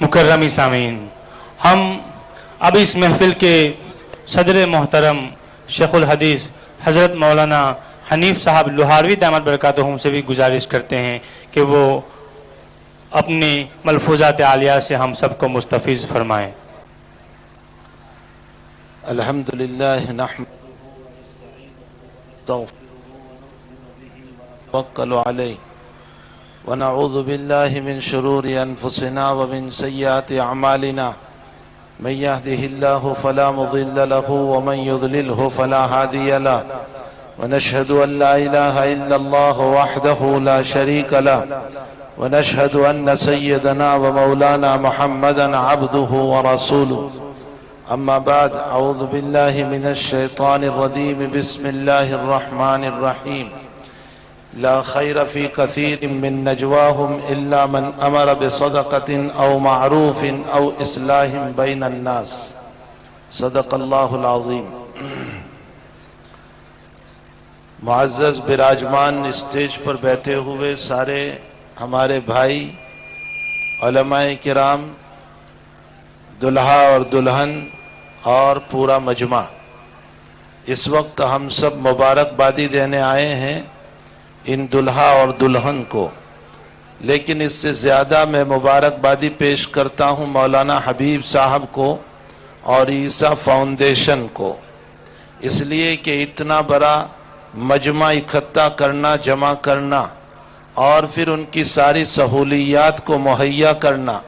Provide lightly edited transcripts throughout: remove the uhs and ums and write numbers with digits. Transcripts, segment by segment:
مکرمی سامعین، ہم اب اس محفل کے صدر محترم شیخ الحدیث حضرت مولانا حنیف صاحب لوہاروی دامت برکاتہم سے بھی گزارش کرتے ہیں کہ وہ اپنی ملفوظات عالیہ سے ہم سب کو مستفیض فرمائیں۔ الحمدللہ نحمد توکل علیہ ونعوذ باللہ من شرور انفسنا ومن سیئات اعمالنا من يهده الله فلا مضل له ومن يضلله فلا هادي له ونشهد أن لا إله إلا الله وحده لا شريك له ونشهد أن سيدنا ومولانا محمدا عبده ورسوله أما بعد أعوذ بالله من الشيطان الرجيم بسم الله الرحمن الرحيم لا خير في كثير من نجواهم إلا من أمر بصدقة أو معروف أو إصلاح بين الناس صدق الله العظيم۔ معزز براجمان اسٹیج پر بیٹھے ہوئے سارے ہمارے بھائی علماء کرام، دلہا اور دلہن اور پورا مجمع، اس وقت ہم سب مبارکبادی دینے آئے ہیں ان دلہا اور دلہن کو، لیکن اس سے زیادہ میں مبارکبادی پیش کرتا ہوں مولانا حبیب صاحب کو اور عیسیٰ فاؤنڈیشن کو، اس لیے کہ اتنا بڑا مجمع اکٹھا کرنا، جمع کرنا اور پھر ان کی ساری سہولیات کو مہیا کرنا،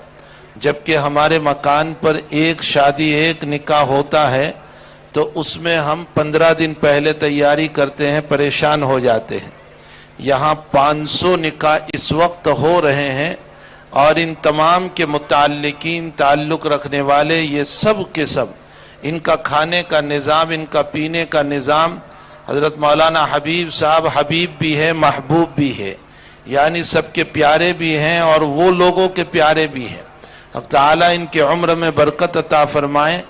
جبکہ ہمارے مکان پر ایک شادی ایک نکاح ہوتا ہے تو اس میں ہم 15 دن پہلے تیاری کرتے ہیں، پریشان ہو جاتے ہیں۔ یہاں 500 نکاح اس وقت ہو رہے ہیں اور ان تمام کے متعلقین، تعلق رکھنے والے، یہ سب کے سب، ان کا کھانے کا نظام، ان کا پینے کا نظام، حضرت مولانا حبیب صاحب حبیب بھی ہے، محبوب بھی ہے، یعنی سب کے پیارے بھی ہیں اور وہ لوگوں کے پیارے بھی ہیں۔ حق تعالیٰ ان کے عمر میں برکت عطا فرمائیں،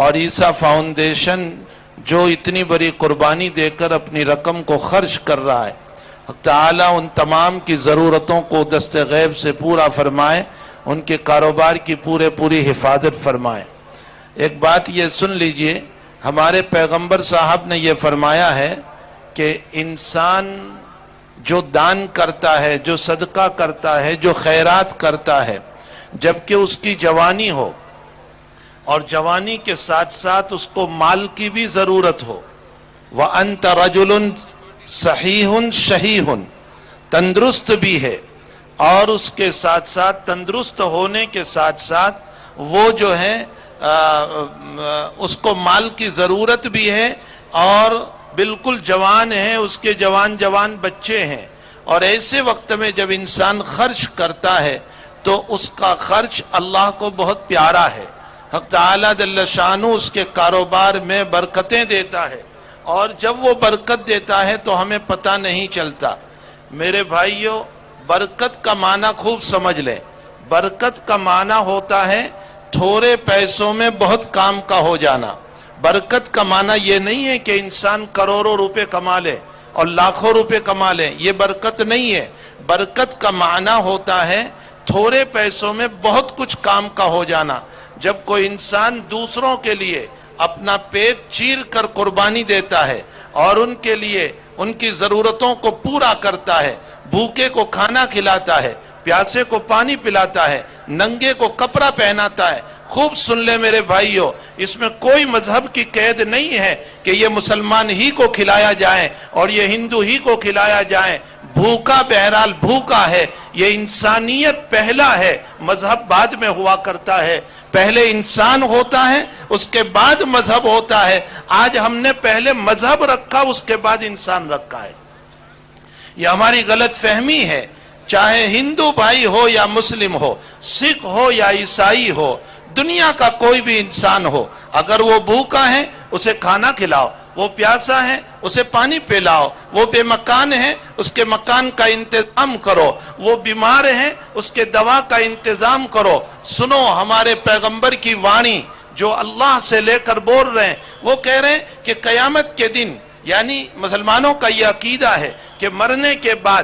اور عیسیٰ فاؤنڈیشن جو اتنی بڑی قربانی دے کر اپنی رقم کو خرچ کر رہا ہے، حق تعالیٰ ان تمام کی ضرورتوں کو دست غیب سے پورا فرمائے، ان کے کاروبار کی پوری حفاظت فرمائے۔ ایک بات یہ سن لیجئے، ہمارے پیغمبر صاحب نے یہ فرمایا ہے کہ انسان جو دان کرتا ہے، جو صدقہ کرتا ہے، جو خیرات کرتا ہے، جبکہ اس کی جوانی ہو اور جوانی کے ساتھ ساتھ اس کو مال کی بھی ضرورت ہو، وَأَنْتَ رَجُلٌ صحیح شہیح، تندرست بھی ہے اور اس کے ساتھ ساتھ تندرست ہونے کے ساتھ ساتھ وہ جو ہے اس کو مال کی ضرورت بھی ہے اور بالکل جوان ہے، اس کے جوان بچے ہیں، اور ایسے وقت میں جب انسان خرچ کرتا ہے تو اس کا خرچ اللہ کو بہت پیارا ہے۔ حق تعالیٰ جل شانہ اس کے کاروبار میں برکتیں دیتا ہے، اور جب وہ برکت دیتا ہے تو ہمیں پتہ نہیں چلتا۔ میرے بھائیوں، برکت کا معنی خوب سمجھ لیں۔ برکت کا معنی ہوتا ہے تھوڑے پیسوں میں بہت کام کا ہو جانا۔ برکت کا معنی یہ نہیں ہے کہ انسان کروڑوں روپے کما لے اور لاکھوں روپے کما لے، یہ برکت نہیں ہے۔ برکت کا معنی ہوتا ہے تھوڑے پیسوں میں بہت کچھ کام کا ہو جانا۔ جب کوئی انسان دوسروں کے لیے اپنا پیٹ چیر کر قربانی دیتا ہے اور ان کے لیے ان کی ضرورتوں کو پورا کرتا ہے، بھوکے کو کھانا کھلاتا ہے، پیاسے کو پانی پلاتا ہے، ننگے کو کپڑا پہناتا ہے۔ خوب سن لے میرے بھائیوں، اس میں کوئی مذہب کی قید نہیں ہے کہ یہ مسلمان ہی کو کھلایا جائے اور یہ ہندو ہی کو کھلایا جائے۔ بھوکا بہرحال بھوکا ہے، یہ انسانیت پہلا ہے، مذہب بعد میں ہوا کرتا ہے۔ پہلے انسان ہوتا ہے، اس کے بعد مذہب ہوتا ہے۔ آج ہم نے پہلے مذہب رکھا، اس کے بعد انسان رکھا ہے۔ یہ ہماری غلط فہمی ہے۔ چاہے ہندو بھائی ہو یا مسلم ہو، سکھ ہو یا عیسائی ہو، دنیا کا کوئی بھی انسان ہو، اگر وہ بھوکا ہے اسے کھانا کھلاؤ، وہ پیاسا ہے اسے پانی پلاؤ، وہ بے مکان ہے اس کے مکان کا انتظام کرو، وہ بیمار ہے اس کے دوا کا انتظام کرو۔ سنو ہمارے پیغمبر کی وانی جو اللہ سے لے کر بول رہے ہیں، وہ کہہ رہے ہیں کہ قیامت کے دن، یعنی مسلمانوں کا یہ عقیدہ ہے کہ مرنے کے بعد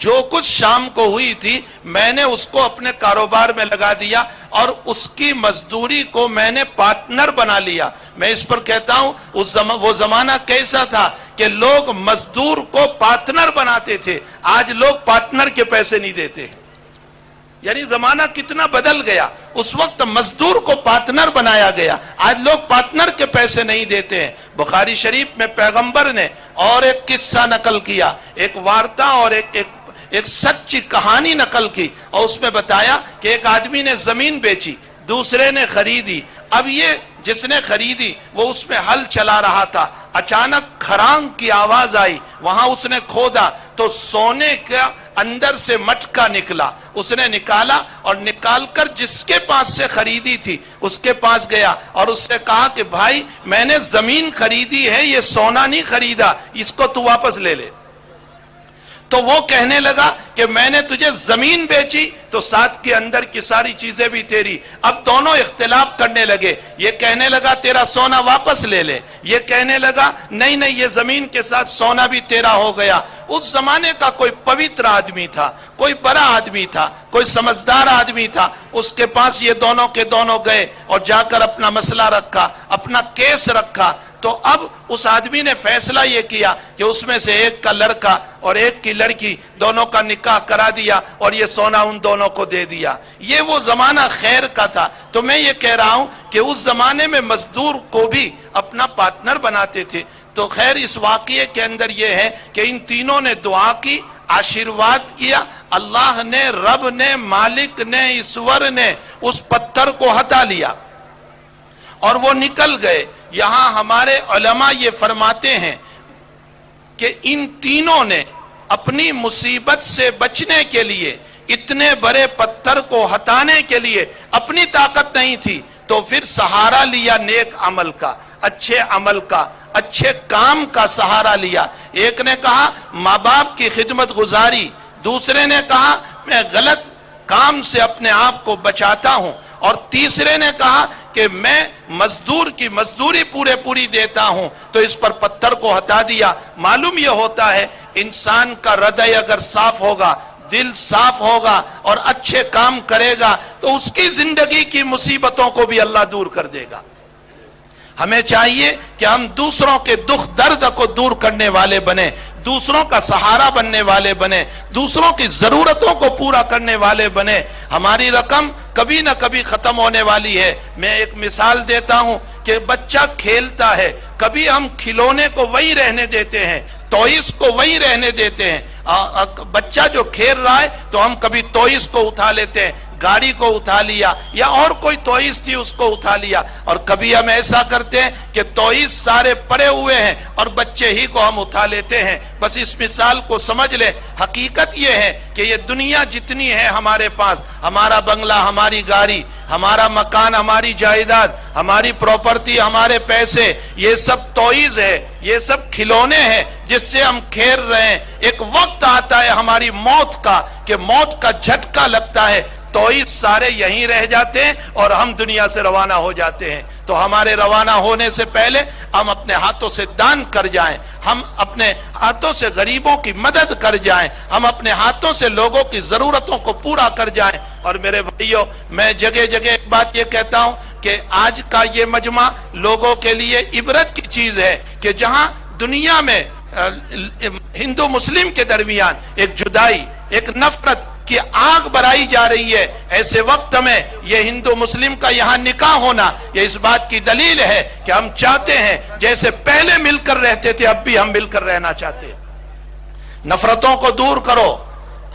جو کچھ شام کو ہوئی تھی میں نے اس کو اپنے کاروبار میں لگا دیا اور اس کی مزدوری کو میں نے پارٹنر بنا لیا. میں اس پر کہتا ہوں وہ زمانہ کیسا تھا کہ لوگ مزدور کو پارٹنر بناتے تھے. آج لوگ پارٹنر کے پیسے نہیں دیتے. یعنی زمانہ کتنا بدل گیا. اس وقت مزدور کو پارٹنر بنایا گیا, آج لوگ پارٹنر کے پیسے نہیں دیتے ہیں. بخاری شریف میں پیغمبر نے اور ایک قصہ نقل کیا, ایک وارتا اور ایک سچی کہانی نقل کی, اور اس میں بتایا کہ ایک آدمی نے زمین بیچی, دوسرے نے خریدی. اب یہ جس نے خریدی وہ اس میں ہل چلا رہا تھا, اچانک کھرانگ کی آواز آئی, وہاں اس نے کھودا تو سونے کا اندر سے مٹکا نکلا. اس نے نکالا اور نکال کر جس کے پاس سے خریدی تھی اس کے پاس گیا اور اس نے کہا کہ بھائی میں نے زمین خریدی ہے, یہ سونا نہیں خریدا, اس کو تو واپس لے لے. تو وہ کہنے لگا کہ میں نے تجھے زمین بیچی تو ساتھ کے اندر کی ساری چیزیں بھی تیری. اب دونوں اختلاف کرنے لگے. یہ کہنے لگا تیرا سونا واپس لے لے, یہ کہنے لگا نہیں نہیں یہ زمین کے ساتھ سونا بھی تیرا ہو گیا. اس زمانے کا کوئی پوتر آدمی تھا, کوئی بڑا آدمی تھا, کوئی سمجھدار آدمی تھا. اس کے پاس یہ دونوں کے دونوں گئے اور جا کر اپنا مسئلہ رکھا, اپنا کیس رکھا. تو اب اس آدمی نے فیصلہ یہ کیا کہ اس میں سے ایک کا لڑکا اور ایک کی لڑکی دونوں کا نکاح کرا دیا اور یہ سونا ان دونوں کو دے دیا. یہ وہ زمانہ خیر کا تھا. تو میں یہ کہہ رہا ہوں کہ اس زمانے میں مزدور کو بھی اپنا پارٹنر بناتے تھے. تو خیر اس واقعے کے اندر یہ ہے کہ ان تینوں نے دعا کی, آشیرواد کیا. اللہ نے, رب نے, مالک نے, ایشور نے اس پتھر کو ہٹا لیا اور وہ نکل گئے. یہاں ہمارے علماء یہ فرماتے ہیں کہ ان تینوں نے اپنی مصیبت سے بچنے کے لیے, اتنے بڑے پتھر کو ہٹانے کے لیے اپنی طاقت نہیں تھی تو پھر سہارا لیا نیک عمل کا, اچھے عمل کا, اچھے کام کا سہارا لیا. ایک نے کہا ماں باپ کی خدمت گزاری, دوسرے نے کہا میں غلط کام سے اپنے آپ کو بچاتا ہوں, اور تیسرے نے کہا کہ میں مزدور کی مزدوری پوری دیتا ہوں. تو اس پر پتھر کو ہٹا دیا. معلوم یہ ہوتا ہے انسان کا ہردے اگر صاف ہوگا, دل صاف ہوگا اور اچھے کام کرے گا تو اس کی زندگی کی مصیبتوں کو بھی اللہ دور کر دے گا. ہمیں چاہیے کہ ہم دوسروں کے دکھ درد کو دور کرنے والے بنیں, دوسروں کا سہارا بننے والے بنیں, دوسروں کی ضرورتوں کو پورا کرنے والے بنیں. ہماری رقم کبھی نہ کبھی ختم ہونے والی ہے. میں ایک مثال دیتا ہوں کہ بچہ کھیلتا ہے, کبھی ہم کھلونے کو وہی رہنے دیتے ہیں, ٹوائز کو وہی رہنے دیتے ہیں. بچہ جو کھیل رہا ہے تو ہم کبھی ٹوائز کو اٹھا لیتے ہیں, گاڑی کو اٹھا لیا یا اور کوئی ٹوائز تھی اس کو اٹھا لیا, اور کبھی ہم ایسا کرتے ہیں کہ ٹوائز سارے پڑے ہوئے ہیں اور بچے ہی کو ہم اٹھا لیتے ہیں. بس اس مثال کو سمجھ لیں. حقیقت یہ ہے کہ یہ دنیا جتنی ہے ہمارے پاس, ہمارا بنگلہ, ہماری گاڑی, ہمارا مکان, ہماری جائیداد, ہماری پراپرٹی, ہمارے پیسے, یہ سب ٹوائز ہے, یہ سب کھلونے ہیں جس سے ہم کھیل رہے ہیں. ایک وقت آتا ہے ہماری موت کا کہ موت کا جھٹکا لگتا ہے, ٹوائز سارے یہیں رہ جاتے ہیں اور ہم دنیا سے روانہ ہو جاتے ہیں. تو ہمارے روانہ ہونے سے پہلے ہم اپنے ہاتھوں سے دان کر جائیں, ہم اپنے ہاتھوں سے غریبوں کی مدد کر جائیں, ہم اپنے ہاتھوں سے لوگوں کی ضرورتوں کو پورا کر جائیں. اور میرے بھائیوں, میں جگہ جگہ ایک بات یہ کہتا ہوں کہ آج کا یہ مجمع لوگوں کے لیے عبرت کی چیز ہے کہ جہاں دنیا میں ہندو مسلم کے درمیان ایک جدائی, ایک نفرت کی آگ بڑھائی جا رہی ہے, ایسے وقت میں یہ ہندو مسلم کا یہاں نکاح ہونا یہ اس بات کی دلیل ہے کہ ہم چاہتے ہیں جیسے پہلے مل کر رہتے تھے اب بھی ہم مل کر رہنا چاہتے ہیں. نفرتوں کو دور کرو,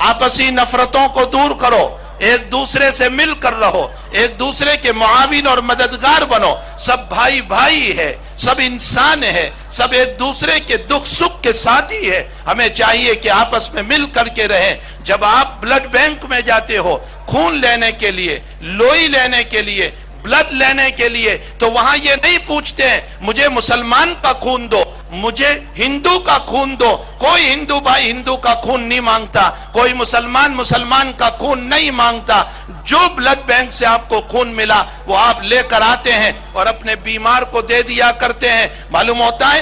آپسی نفرتوں کو دور کرو, ایک دوسرے سے مل کر رہو, ایک دوسرے کے معاون اور مددگار بنو. سب بھائی بھائی ہے, سب انسان ہے, سب ایک دوسرے کے دکھ سکھ کے ساتھی ہے. ہمیں چاہیے کہ آپس میں مل کر کے رہیں. جب آپ بلڈ بینک میں جاتے ہو خون لینے کے لیے, لوئی لینے کے لیے, بلڈ لینے کے لیے, تو وہاں یہ نہیں پوچھتے ہیں مجھے مسلمان کا خون دو, مجھے ہندو کا خون دو. کوئی ہندو بھائی ہندو کا خون نہیں مانگتا, کوئی مسلمان کا خون نہیں مانگتا. جو بلڈ بینک سے آپ کو خون ملا وہ آپ لے کر آتے ہیں اور اپنے بیمار کو دے دیا کرتے ہیں. معلوم ہوتا ہے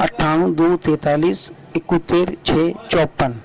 98 243 71 654।